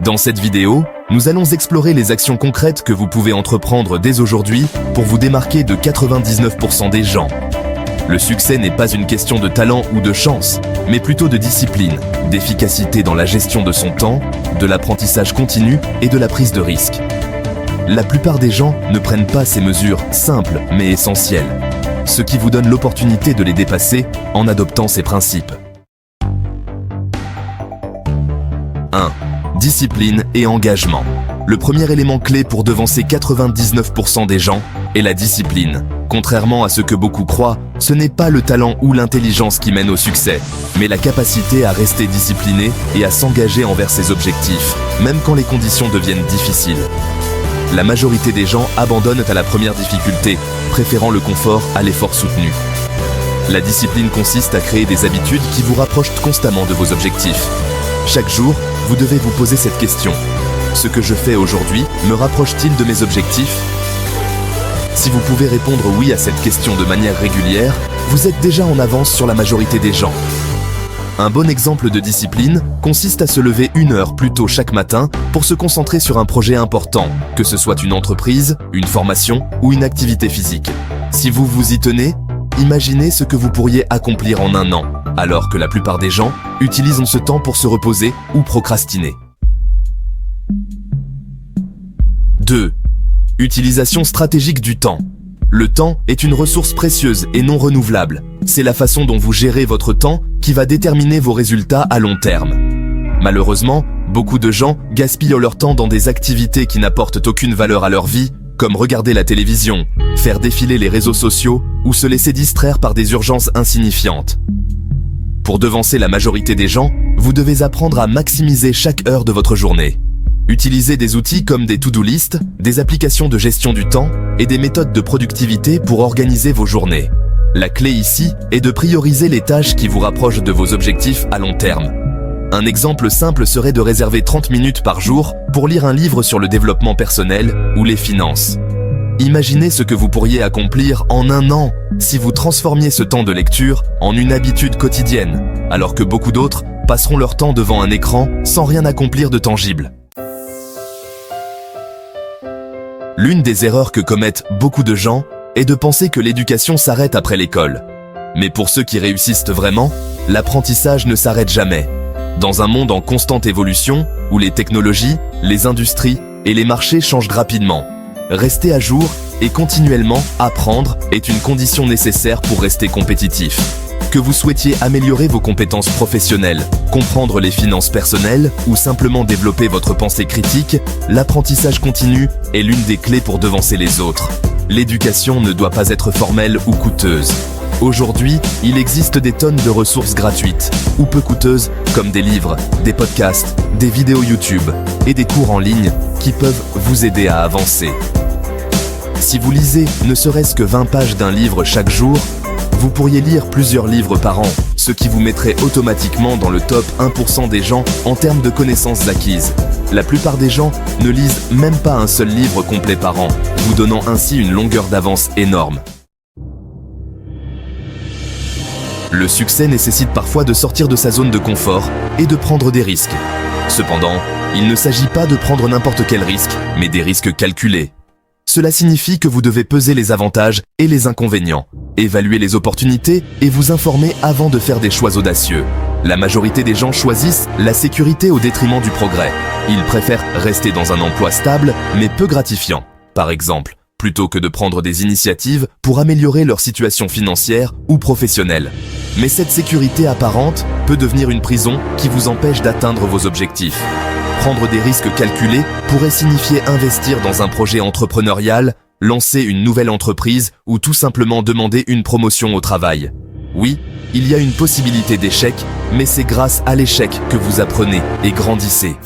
Dans cette vidéo, nous allons explorer les actions concrètes que vous pouvez entreprendre dès aujourd'hui pour vous démarquer de 99% des gens. Le succès n'est pas une question de talent ou de chance, mais plutôt de discipline, d'efficacité dans la gestion de son temps, de l'apprentissage continu et de la prise de risque. La plupart des gens ne prennent pas ces mesures simples mais essentielles, ce qui vous donne l'opportunité de les dépasser en adoptant ces principes. 1. Discipline et engagement. Le premier élément clé pour devancer 99% des gens est la discipline. Contrairement à ce que beaucoup croient, ce n'est pas le talent ou l'intelligence qui mène au succès, mais la capacité à rester discipliné et à s'engager envers ses objectifs, même quand les conditions deviennent difficiles. La majorité des gens abandonnent à la première difficulté, préférant le confort à l'effort soutenu. La discipline consiste à créer des habitudes qui vous rapprochent constamment de vos objectifs. Chaque jour, vous devez vous poser cette question. Ce que je fais aujourd'hui me rapproche-t-il de mes objectifs ? Si vous pouvez répondre oui à cette question de manière régulière, vous êtes déjà en avance sur la majorité des gens. Un bon exemple de discipline consiste à se lever 1 heure plus tôt chaque matin pour se concentrer sur un projet important, que ce soit une entreprise, une formation ou une activité physique. Si vous vous y tenez, imaginez ce que vous pourriez accomplir en 1 an, alors que la plupart des gens utilisent ce temps pour se reposer ou procrastiner. 2. Utilisation stratégique du temps. Le temps est une ressource précieuse et non renouvelable. C'est la façon dont vous gérez votre temps qui va déterminer vos résultats à long terme. Malheureusement, beaucoup de gens gaspillent leur temps dans des activités qui n'apportent aucune valeur à leur vie, comme regarder la télévision, faire défiler les réseaux sociaux ou se laisser distraire par des urgences insignifiantes. Pour devancer la majorité des gens, vous devez apprendre à maximiser chaque heure de votre journée. Utilisez des outils comme des to-do list, des applications de gestion du temps et des méthodes de productivité pour organiser vos journées. La clé ici est de prioriser les tâches qui vous rapprochent de vos objectifs à long terme. Un exemple simple serait de réserver 30 minutes par jour pour lire un livre sur le développement personnel ou les finances. Imaginez ce que vous pourriez accomplir en 1 an si vous transformiez ce temps de lecture en une habitude quotidienne, alors que beaucoup d'autres passeront leur temps devant un écran sans rien accomplir de tangible. L'une des erreurs que commettent beaucoup de gens est de penser que l'éducation s'arrête après l'école. Mais pour ceux qui réussissent vraiment, l'apprentissage ne s'arrête jamais. Dans un monde en constante évolution, où les technologies, les industries et les marchés changent rapidement, rester à jour et continuellement apprendre est une condition nécessaire pour rester compétitif. Que vous souhaitiez améliorer vos compétences professionnelles, comprendre les finances personnelles ou simplement développer votre pensée critique, l'apprentissage continu est l'une des clés pour devancer les autres. L'éducation ne doit pas être formelle ou coûteuse. Aujourd'hui, il existe des tonnes de ressources gratuites ou peu coûteuses comme des livres, des podcasts, des vidéos YouTube et des cours en ligne qui peuvent vous aider à avancer. Si vous lisez ne serait-ce que 20 pages d'un livre chaque jour, vous pourriez lire plusieurs livres par an, ce qui vous mettrait automatiquement dans le top 1% des gens en termes de connaissances acquises. La plupart des gens ne lisent même pas un seul livre complet par an, vous donnant ainsi une longueur d'avance énorme. Le succès nécessite parfois de sortir de sa zone de confort et de prendre des risques. Cependant, il ne s'agit pas de prendre n'importe quel risque, mais des risques calculés. Cela signifie que vous devez peser les avantages et les inconvénients, évaluer les opportunités et vous informer avant de faire des choix audacieux. La majorité des gens choisissent la sécurité au détriment du progrès. Ils préfèrent rester dans un emploi stable mais peu gratifiant, par exemple, plutôt que de prendre des initiatives pour améliorer leur situation financière ou professionnelle. Mais cette sécurité apparente peut devenir une prison qui vous empêche d'atteindre vos objectifs. Prendre des risques calculés pourrait signifier investir dans un projet entrepreneurial, lancer une nouvelle entreprise ou tout simplement demander une promotion au travail. Oui, il y a une possibilité d'échec, mais c'est grâce à l'échec que vous apprenez et grandissez.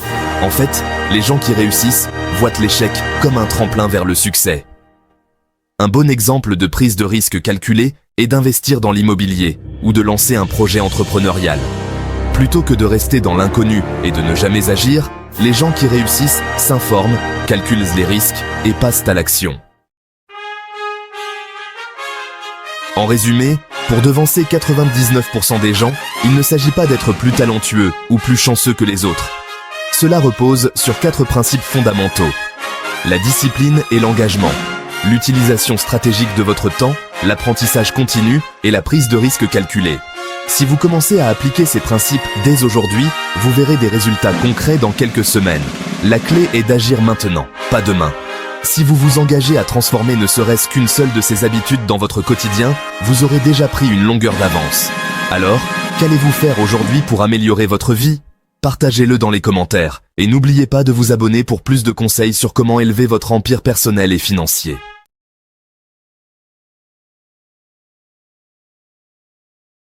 En fait, les gens qui réussissent voient l'échec comme un tremplin vers le succès. Un bon exemple de prise de risque calculée est d'investir dans l'immobilier ou de lancer un projet entrepreneurial. Plutôt que de rester dans l'inconnu et de ne jamais agir, les gens qui réussissent s'informent, calculent les risques et passent à l'action. En résumé, pour devancer 99% des gens, il ne s'agit pas d'être plus talentueux ou plus chanceux que les autres. Cela repose sur 4 principes fondamentaux. La discipline et l'engagement, l'utilisation stratégique de votre temps, l'apprentissage continu et la prise de risque calculée. Si vous commencez à appliquer ces principes dès aujourd'hui, vous verrez des résultats concrets dans quelques semaines. La clé est d'agir maintenant, pas demain. Si vous vous engagez à transformer ne serait-ce qu'une seule de ces habitudes dans votre quotidien, vous aurez déjà pris une longueur d'avance. Alors, qu'allez-vous faire aujourd'hui pour améliorer votre vie ? Partagez-le dans les commentaires et n'oubliez pas de vous abonner pour plus de conseils sur comment élever votre empire personnel et financier.